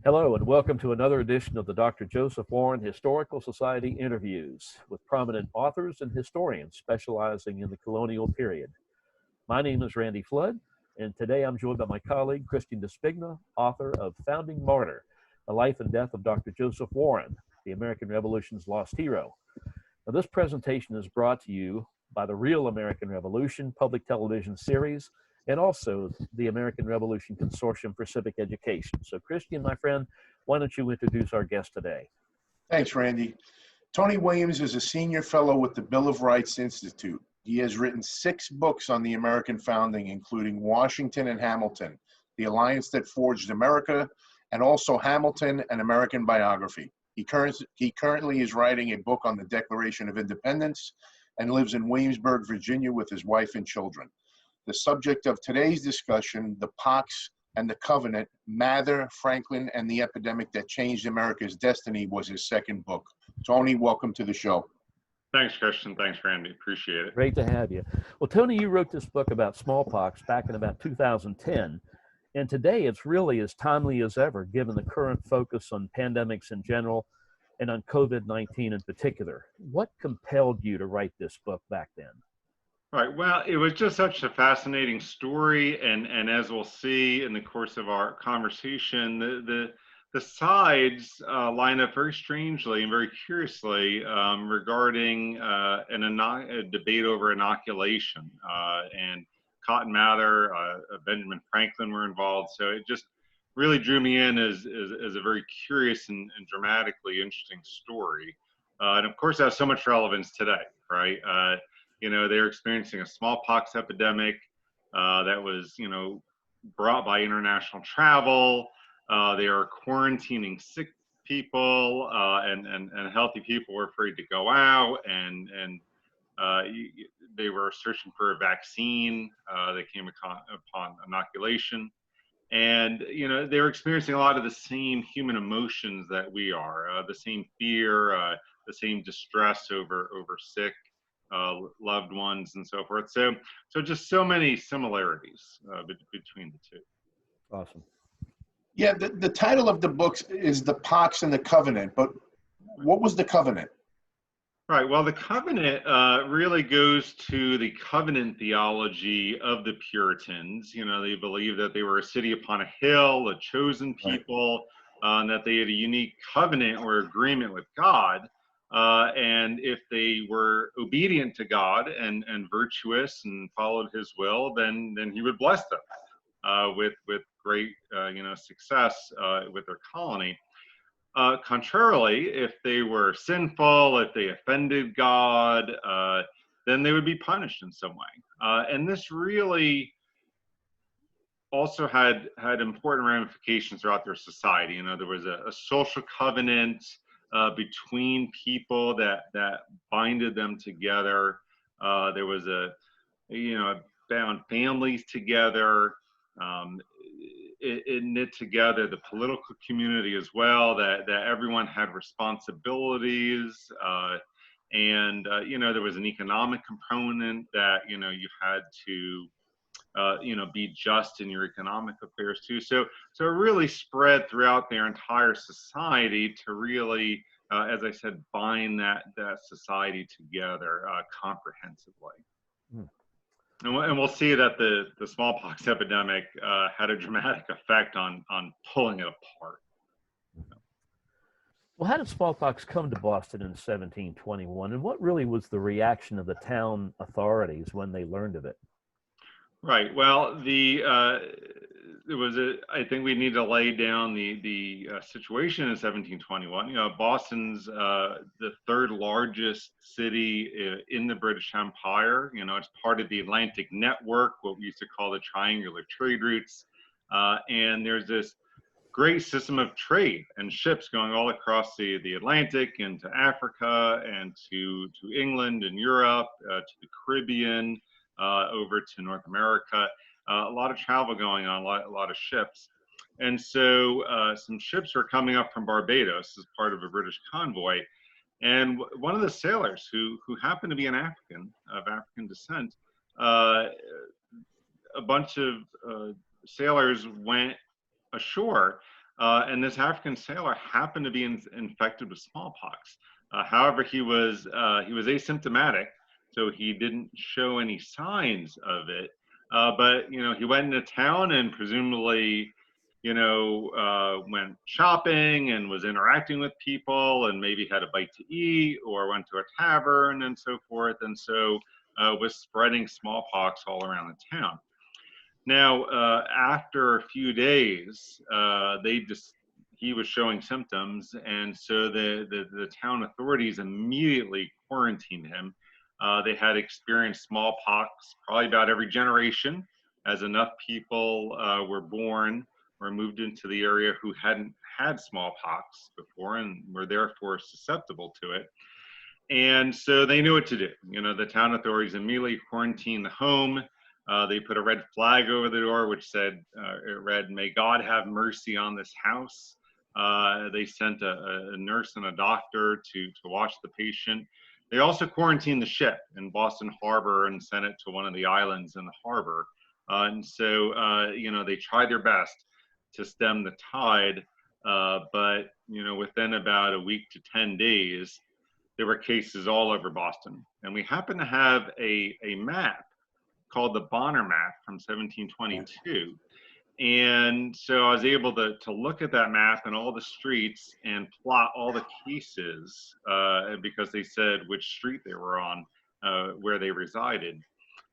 Hello, and welcome to another edition of the Dr. Joseph Warren Historical Society interviews with prominent authors and historians specializing in the colonial period. My name is Randy Flood, and today I'm joined by my colleague, Christian Despigna, author of Founding Martyr, The Life and Death of Dr. Joseph Warren, the American Revolution's Lost Hero. Now, this presentation is brought to you by the Real American Revolution public television series and also the American Revolution Consortium for Civic Education. So, Christian, my friend, why don't you introduce our guest today? Thanks, Randy. Tony Williams is a senior fellow with the Bill of Rights Institute. He has written 6 books on the American founding, including Washington and Hamilton, The Alliance That Forged America, and also Hamilton, an American Biography. He currently is writing a book on the Declaration of Independence and lives in Williamsburg, Virginia with his wife and children. The subject of today's discussion, the Pox and the Covenant, Mather, Franklin, and the Epidemic That Changed America's Destiny, was his second book. Tony, welcome to the show. Thanks, Christian. Thanks, Randy. Appreciate it. Great to have you. Well, Tony, you wrote this book about smallpox back in about 2010, and today it's really as timely as ever, given the current focus on pandemics in general and on COVID-19 in particular. What compelled you to write this book back then? Right. Well, it was just such a fascinating story, and as we'll see in the course of our conversation, the sides line up very strangely and very curiously regarding a debate over inoculation. And Cotton Mather, Benjamin Franklin were involved, so it just really drew me in as a very curious and dramatically interesting story. And of course, it has so much relevance today, right? They're experiencing a smallpox epidemic that was, brought by international travel. They are quarantining sick people, and healthy people were afraid to go out, and they were searching for a vaccine. They came upon inoculation. And, they were experiencing a lot of the same human emotions that we are, the same fear, the same distress over sick loved ones and so forth. So just so many similarities between the two. Awesome. Yeah, the title of the book is The Pox and the Covenant, but what was the covenant? Right. Well, the covenant really goes to the covenant theology of the Puritans. They believed that they were a city upon a hill, a chosen people, and that they had a unique covenant or agreement with God. And if they were obedient to God and virtuous and followed His will, then He would bless them with great success with their colony. Contrarily, if they were sinful, if they offended God, then they would be punished in some way. And this really also had important ramifications throughout their certain there was a social covenant between people that binded them together. There was bound families together. It knit together the political community as well, that everyone had responsibilities, and there was an economic component that you had to be just in your economic affairs too. So it really spread throughout their entire society to really, as I said, bind that society together comprehensively. And we'll see that the smallpox epidemic had a dramatic effect on pulling it apart. Well, how did smallpox come to Boston in 1721, and what really was the reaction of the town authorities when they learned of it? Right. Well, I think we need to lay down the situation in 1721. Boston's the third largest city in the British Empire. It's part of the Atlantic network, what we used to call the triangular trade routes. And there's this great system of trade and ships going all across the Atlantic into Africa and to England and Europe, to the Caribbean, over to North America. A lot of travel going on, a lot of ships. And so some ships were coming up from Barbados as part of a British convoy. And one of the sailors who happened to be an African, of African descent, a bunch of sailors went ashore and this African sailor happened to be infected with smallpox. However, he was asymptomatic, so he didn't show any signs of it. But he went into town and presumably, went shopping and was interacting with people and maybe had a bite to eat or went to a tavern and so forth, and so was spreading smallpox all around the town. Now, after a few days, he was showing symptoms, and so the town authorities immediately quarantined him. They had experienced smallpox probably about every generation, as enough people were born or moved into the area who hadn't had smallpox before and were therefore susceptible to it. And so they knew what to do. The town authorities immediately quarantined the home. They put a red flag over the door, which said, it read, "May God have mercy on this house." They sent a nurse and a doctor to watch the patient. They also quarantined the ship in Boston Harbor and sent it to one of the islands in the harbor. And so, they tried their best to stem the tide. But, within about a week to 10 days, there were cases all over Boston. And we happen to have a map called the Bonner map from 1722. And so I was able to look at that map and all the streets and plot all the cases because they said which street they were on, where they resided.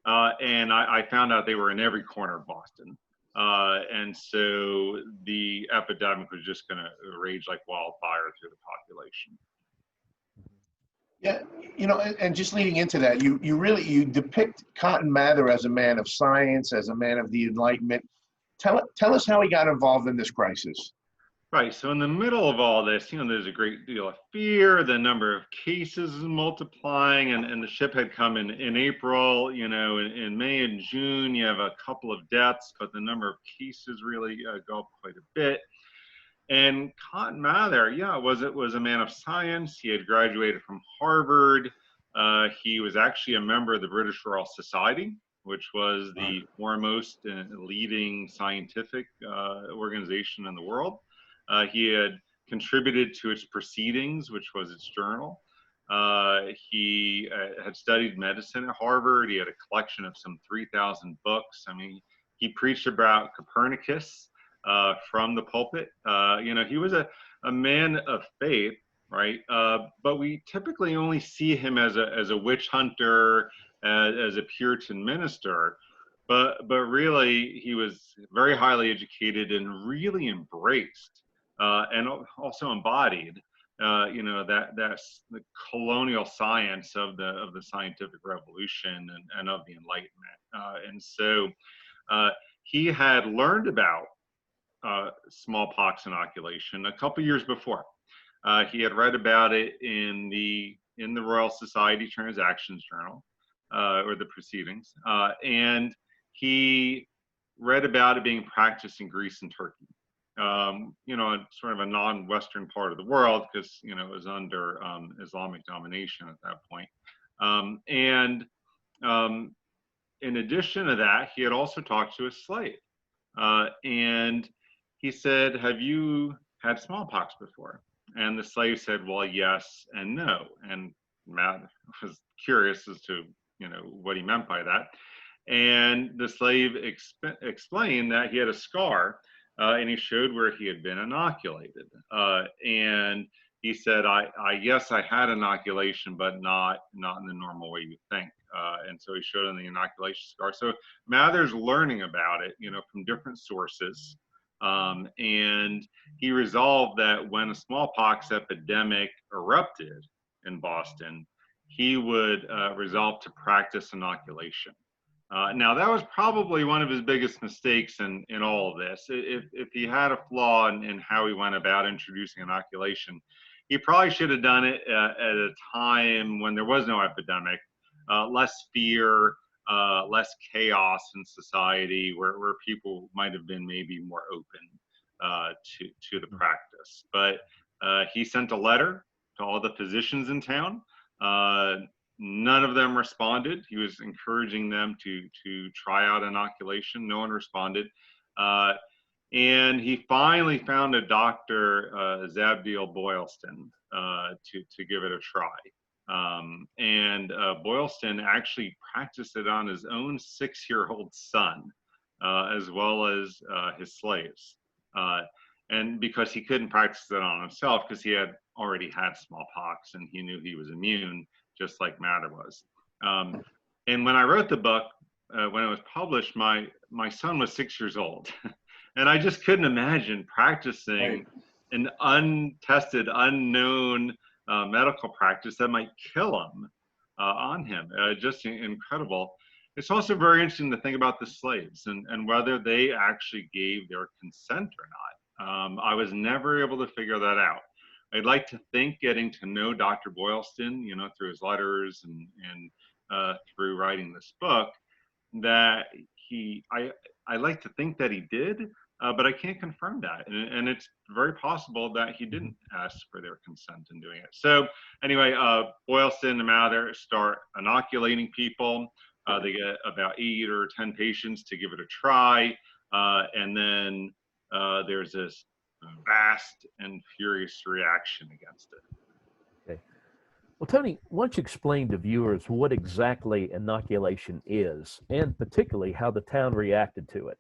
And I found out they were in every corner of Boston. And so the epidemic was just going to rage like wildfire through the population. Yeah, and just leading into that, you depict Cotton Mather as a man of science, as a man of the Enlightenment. Tell us how he got involved in this crisis. Right. So in the middle of all this, there's a great deal of fear. The number of cases is multiplying, and the ship had come in April. In May and June, you have a couple of deaths, but the number of cases really go up quite a bit. And Cotton Mather, was a man of science. He had graduated from Harvard. He was actually a member of the British Royal Society, which was the foremost and leading scientific organization in the world. He had contributed to its proceedings, which was its journal. He had studied medicine at Harvard. He had a collection of some 3,000 books. I mean, he preached about Copernicus from the pulpit. He was a man of faith, right? But we typically only see him as a witch hunter, as a Puritan minister. But really, he was very highly educated and really embraced and also embodied, that's the colonial science of the scientific revolution and of the Enlightenment. And so he had learned about smallpox inoculation a couple years before. He had read about it in the Royal Society Transactions Journal, or the proceedings, and he read about it being practiced in Greece and Turkey. Sort of a non-Western part of the world because it was under Islamic domination at that point. In addition to that, he had also talked to a slave, and he said, "Have you had smallpox before?" And the slave said, "Well, yes and no." And Matt was curious as to what he meant by that. And the slave explained that he had a scar, and he showed where he had been inoculated. And he said, yes, I had inoculation, but not in the normal way you think. And so he showed him the inoculation scar. So Mather's learning about it, from different sources. And he resolved that when a smallpox epidemic erupted in Boston, he would resolve to practice inoculation. Now, that was probably one of his biggest mistakes in all of this. If he had a flaw in how he went about introducing inoculation, he probably should have done it at a time when there was no epidemic, less fear, less chaos in society, where people might have been maybe more open to the practice. But he sent a letter to all the physicians in town. None of them responded. He was encouraging them to try out inoculation. No one responded. And he finally found a doctor, Zabdiel Boylston, to give it a try. And Boylston actually practiced it on his own 6-year-old son, as well as his slaves. And because he couldn't practice it on himself, because he had already had smallpox and he knew he was immune, just like Mather was. And when I wrote the book, when it was published, my son was 6 years old. And I just couldn't imagine practicing an untested, unknown medical practice that might kill him on him. Just incredible. It's also very interesting to think about the slaves and whether they actually gave their consent or not. I was never able to figure that out. I'd like to think, getting to know Dr. Boylston, through his letters and through writing this book, that I like to think that he did, but I can't confirm that. And it's very possible that he didn't ask for their consent in doing it. So anyway, Boylston and Mather start inoculating people. They get about 8 or 10 patients to give it a try. And then there's this vast and furious reaction against it. Okay. Well, Tony, why don't you explain to viewers what exactly inoculation is, and particularly how the town reacted to it?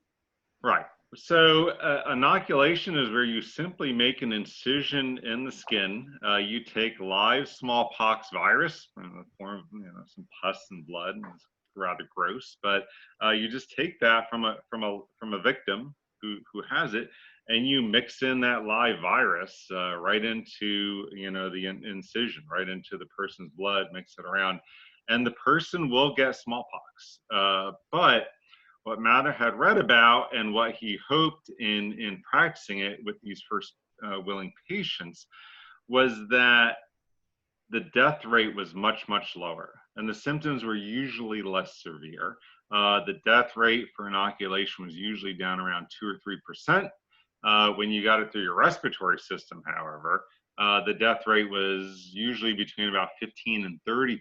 Right. So inoculation is where you simply make an incision in the skin. You take live smallpox virus in the form of some pus and blood. And it's rather gross, but you just take that from a victim who has it, and you mix in that live virus right into the incision, right into the person's blood, mix it around, and the person will get smallpox. But what Mather had read about and what he hoped in practicing it with these first willing patients was that the death rate was much, much lower, and the symptoms were usually less severe. The death rate for inoculation was usually down around 2 or 3%. When you got it through your respiratory system, however, the death rate was usually between about 15 and 30%.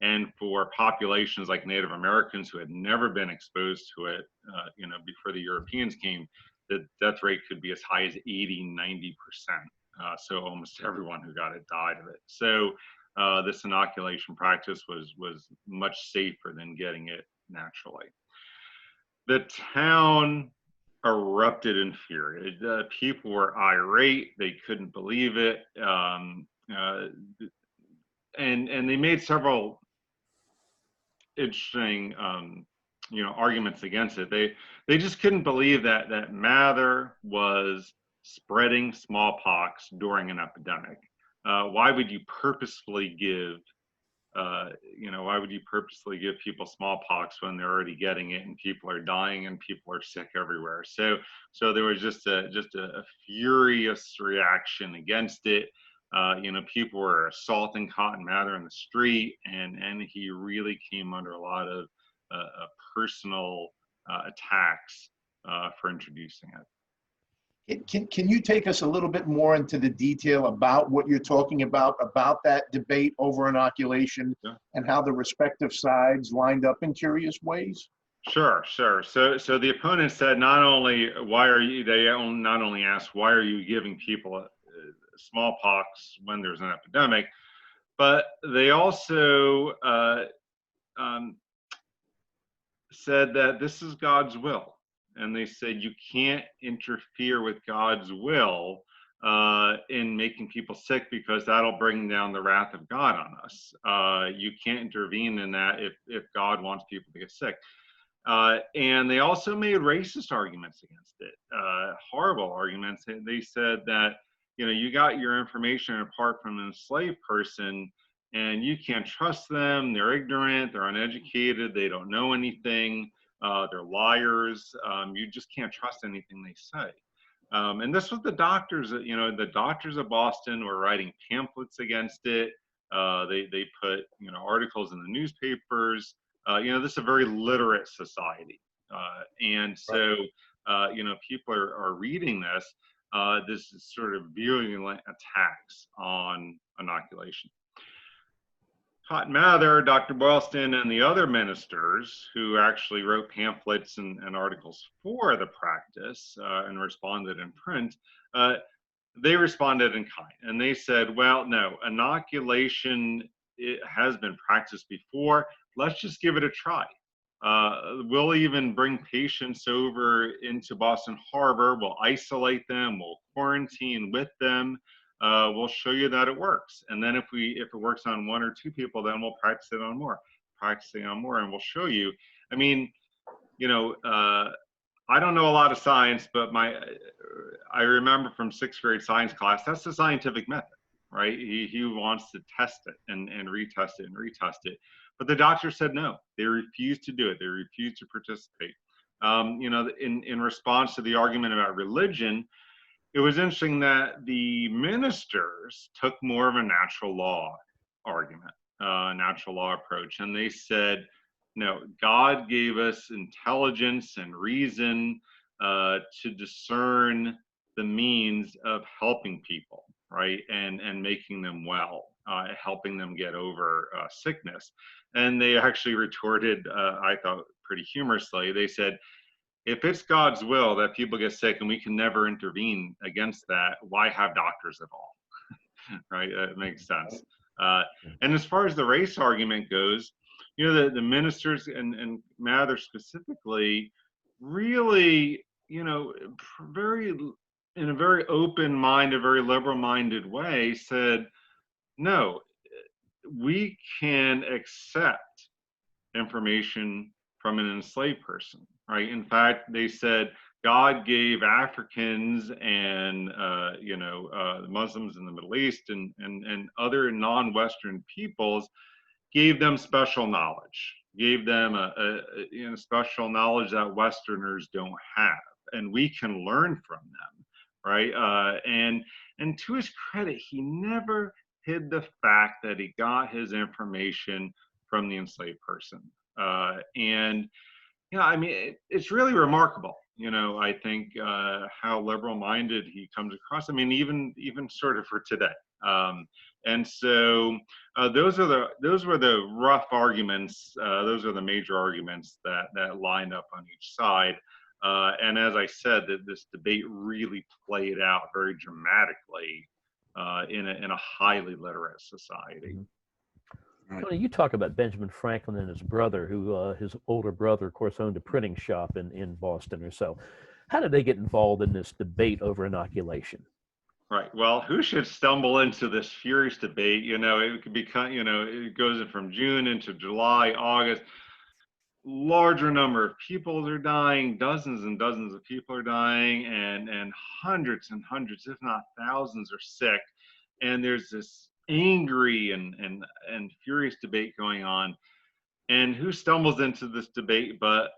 And for populations like Native Americans who had never been exposed to it, before the Europeans came, the death rate could be as high as 80, 90%. So almost everyone who got it died of it. So this inoculation practice was much safer than getting it naturally. The town erupted in fury. People were irate. They couldn't believe it. And they made several interesting arguments against it. They just couldn't believe that Mather was spreading smallpox during an epidemic. Why would you purposefully give people smallpox when they're already getting it and people are dying and people are sick everywhere? So there was just a furious reaction against it. People were assaulting Cotton Mather in the street, and he really came under a lot of personal attacks for introducing it. Can you take us a little bit more into the detail about what you're talking about that debate over inoculation, Yeah. and how the respective sides lined up in curious ways? Sure. So the opponent said not only asked why are you giving people smallpox when there's an epidemic, but they also said that this is God's will. And they said you can't interfere with God's will in making people sick, because that'll bring down the wrath of God on us. You can't intervene in that if God wants people to get sick. And they also made racist arguments against it, horrible arguments. They said that, you got your information apart from an enslaved person, and you can't trust them. They're ignorant, they're uneducated, they don't know anything. They're liars. You just can't trust anything they say. And this was the doctors. The doctors of Boston were writing pamphlets against it. They put articles in the newspapers. This is a very literate society, and so people are reading this. This is sort of virulent attacks on inoculation. Cotton Mather, Dr. Boylston, and the other ministers who actually wrote pamphlets and articles for the practice and responded in print, they responded in kind. And they said, well, no, inoculation, it has been practiced before. Let's just give it a try. We'll even bring patients over into Boston Harbor. We'll isolate them. We'll quarantine with them. We'll show you that it works. And then if it works on 1 or 2 people, then we'll practice it on more, practicing on more, and we'll show you. I mean, you know, I don't know a lot of science, but I remember from 6th grade science class, that's the scientific method, right? He wants to test it and retest it and retest it. But the doctor said no. They refused to do it. They refused to participate. You know, in response to the argument about religion, it was interesting that the ministers took more of a natural law argument, natural law approach, and they said, no, God gave us intelligence and reason to discern the means of helping people, right, and making them well, helping them get over sickness. And they actually retorted, I thought pretty humorously, they said, if it's God's will that people get sick and we can never intervene against that, why have doctors at all? Right? It makes sense. And as far as the race argument goes, you know, the ministers and Mather specifically really, you know, in a very open-minded, very liberal-minded way said, no, we can accept information from an enslaved person, right? In fact, they said God gave Africans and Muslims in the Middle East and other non-Western peoples, gave them special knowledge, gave them a special knowledge that Westerners don't have, and we can learn from them, right? And to his credit, he never hid the fact that he got his information from the enslaved person. And you know, I mean, it's really remarkable. You know, I think how liberal-minded he comes across. I mean, even sort of for today. And so those were the rough arguments. Those are the major arguments that lined up on each side. And as I said, that this debate really played out very dramatically in a highly literate society. Mm-hmm. Tony, you talk about Benjamin Franklin and his brother, who his older brother, of course, owned a printing shop in Boston or so. How did they get involved in this debate over inoculation? Right. Well, who should stumble into this furious debate? You know, it could become, you know, it goes from June into July, August. Larger number of people are dying, dozens and dozens of people are dying, and hundreds and hundreds, if not thousands, are sick. And there's this angry and furious debate going on. And who stumbles into this debate but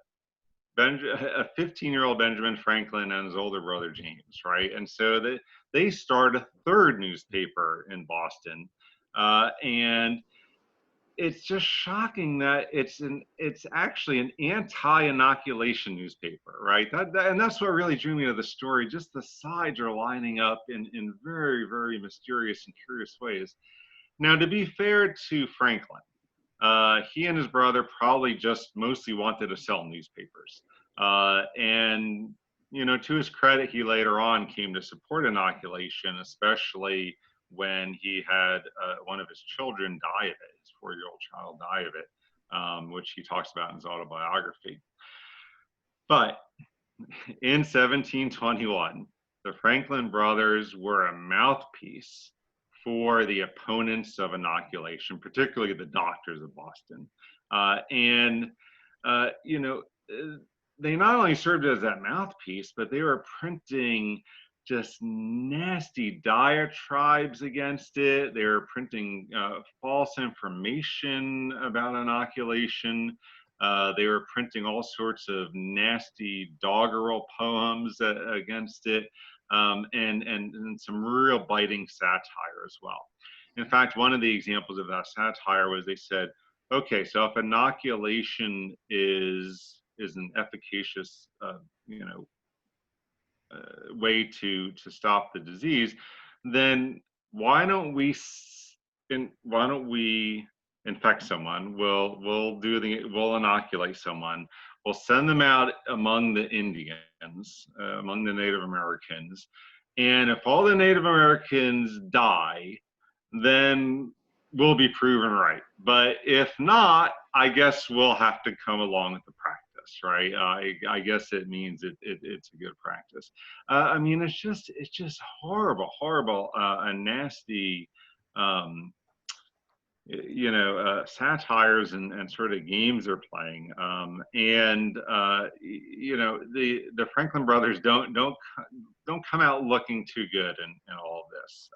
a 15-year-old Benjamin Franklin and his older brother James, right? And so they start a third newspaper in Boston, and it's just shocking that it's actually an anti-inoculation newspaper, right? And that's what really drew me to the story. Just the sides are lining up in very, very mysterious and curious ways. Now, to be fair to Franklin, he and his brother probably just mostly wanted to sell newspapers. And, you know, to his credit, he later on came to support inoculation, especially when he had one of his children die of it, his 4-year-old child die of it, which he talks about in his autobiography. But in 1721, the Franklin brothers were a mouthpiece for the opponents of inoculation, particularly the doctors of Boston. You know, they not only served as that mouthpiece, but they were printing just nasty diatribes against it. They were printing false information about inoculation. They were printing all sorts of nasty doggerel poems against it, and some real biting satire as well. In fact, one of the examples of that satire was they said, okay, so if inoculation is an efficacious, way to stop the disease, then why don't we infect someone, we'll inoculate someone, we'll send them out among the Indians, among the Native Americans, and if all the Native Americans die, then we'll be proven right. But if not, I guess we'll have to come along with the practice, right? I guess it means it's a good practice. I mean, it's just horrible, horrible, and nasty. Um, satires and sort of games they're playing, the Franklin brothers don't come out looking too good in all of this,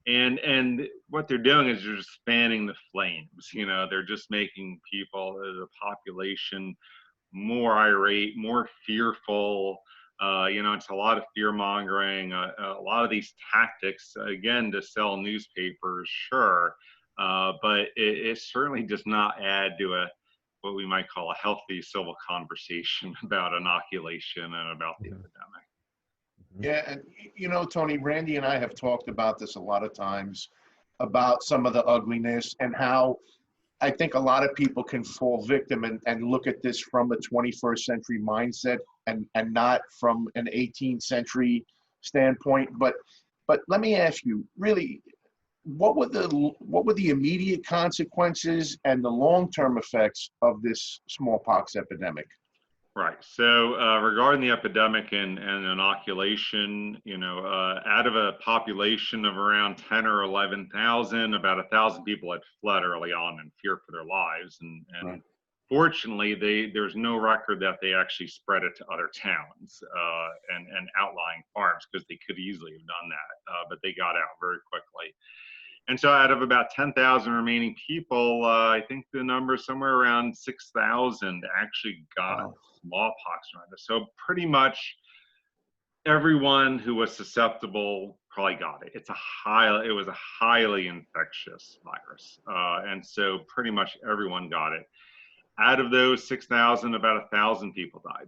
and what they're doing is they're just fanning the flames. They're just making people, the population, more irate, more fearful. It's a lot of fear mongering, a lot of these tactics, again, to sell newspapers, sure, but it certainly does not add to what we might call a healthy civil conversation about inoculation and about the epidemic. Yeah, and Tony, Randy and I have talked about this a lot of times, about some of the ugliness and how I think a lot of people can fall victim and look at this from a 21st century mindset and not from an 18th century standpoint. But let me ask you, really, what were the immediate consequences and the long-term effects of this smallpox epidemic? Right. So regarding the epidemic and inoculation, out of a population of around 10 or 11,000, about 1,000 people had fled early on in fear for their lives. And Right. Fortunately, there's no record that they actually spread it to other towns and outlying farms, because they could easily have done that, but they got out very quickly. And so out of about 10,000 remaining people, I think the number is somewhere around 6,000 actually got smallpox around this. So pretty much everyone who was susceptible probably got it. It was a highly infectious virus. And so pretty much everyone got it. Out of those 6,000, about 1,000 people died.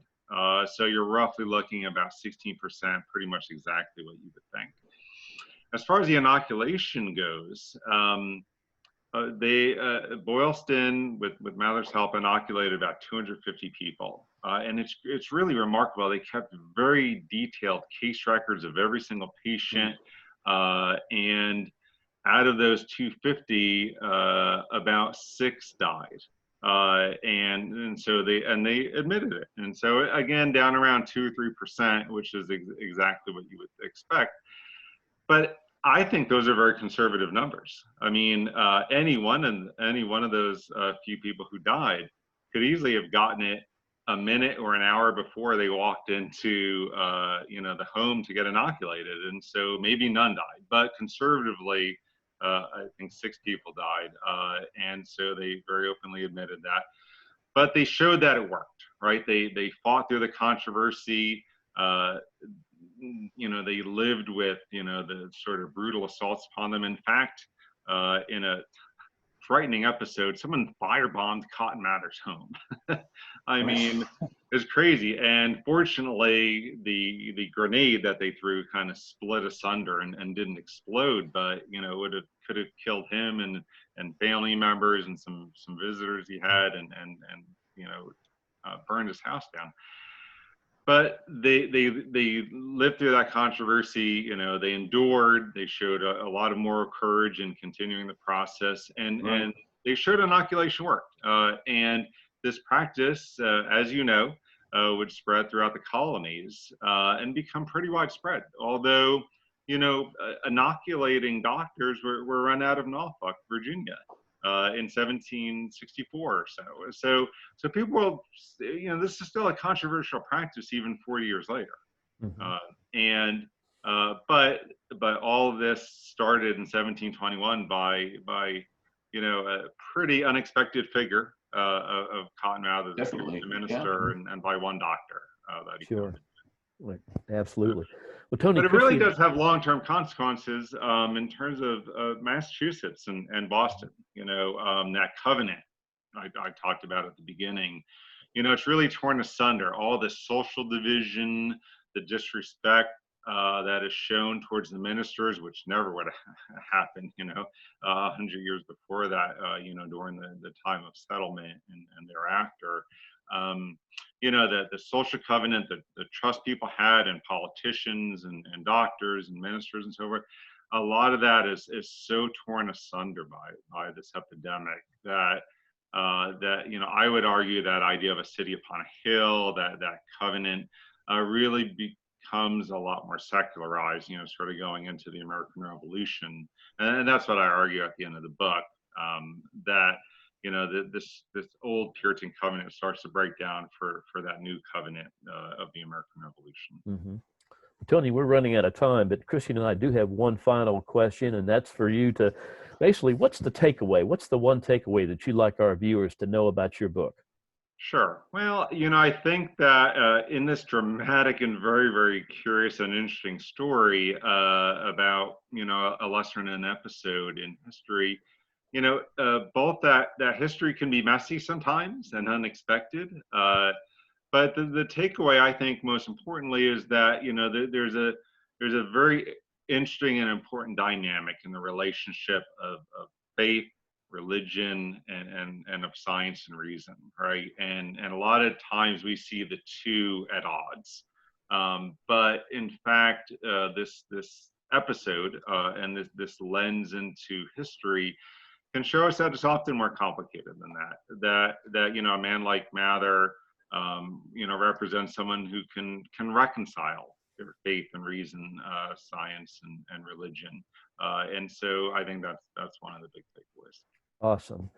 So you're roughly looking at about 16%, pretty much exactly what you would think. As far as the inoculation goes, Boylston, with Mather's help, inoculated about 250 people. And it's really remarkable. They kept very detailed case records of every single patient. And out of those 250, about 6 died. And so they admitted it. And so again, down around 2 or 3%, which is exactly what you would expect. But I think those are very conservative numbers. I mean, any one of those few people who died could easily have gotten it a minute or an hour before they walked into the home to get inoculated, and so maybe none died. But conservatively, I think 6 people died, and so they very openly admitted that. But they showed that it worked, right? They fought through the controversy. They lived with, the sort of brutal assaults upon them. In fact, in a frightening episode, someone firebombed Cotton Mather's home. I mean, it's crazy. And fortunately, the grenade that they threw kind of split asunder and didn't explode, but, could have killed him and family members and some visitors he had, and burned his house down. But they lived through that controversy. They endured. They showed a lot of moral courage in continuing the process, and they showed inoculation worked. And this practice, as you know, would spread throughout the colonies and become pretty widespread. Although, inoculating doctors were run out of Norfolk, Virginia, in 1764 or so. So people will, this is still a controversial practice even 40 years later. But all of this started in 1721 by a pretty unexpected figure of Cotton Mather, the minister, and by one doctor that he Sure. Right. Absolutely. Well, Tony, but it really does have long-term consequences in terms of Massachusetts and Boston. That covenant I talked about at the beginning. It's really torn asunder. All the social division, the disrespect that is shown towards the ministers, which never would have happened, 100 years before that, during the time of settlement and thereafter. The social covenant that the trust people had and politicians and doctors and ministers and so forth, a lot of that is so torn asunder by this epidemic that I would argue that idea of a city upon a hill, that covenant really becomes a lot more secularized, sort of going into the American Revolution. And that's what I argue at the end of the book, that this old Puritan covenant starts to break down for that new covenant of the American Revolution. Mm-hmm. Tony, we're running out of time, but Christian and I do have one final question, and that's for you to basically, what's the takeaway? What's the one takeaway that you'd like our viewers to know about your book? Sure. Well, I think that in this dramatic and very, very curious and interesting story about, a lesser known episode in history, both that history can be messy sometimes and unexpected. But the takeaway, I think, most importantly, is that there's a very interesting and important dynamic in the relationship of faith, religion, and of science and reason, right? And a lot of times we see the two at odds. But in fact, this episode and this lens into history can show us that it's often more complicated than that. That a man like Mather, represents someone who can reconcile their faith and reason, science and religion, and so I think that's one of the big takeaways. Awesome.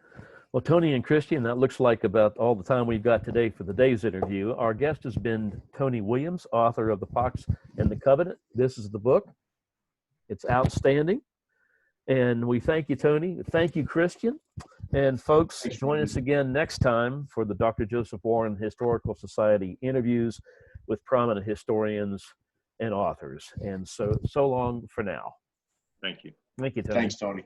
Well, Tony and Christian, that looks like about all the time we've got today for the day's interview. Our guest has been Tony Williams, author of the Pox and the Covenant. This is the book. It's outstanding. And we thank you, Tony. Thank you, Christian. And folks, join us again next time for the Dr. Joseph Warren Historical Society interviews with prominent historians and authors. And so long for now. Thank you. Thank you, Tony. Thanks, Tony.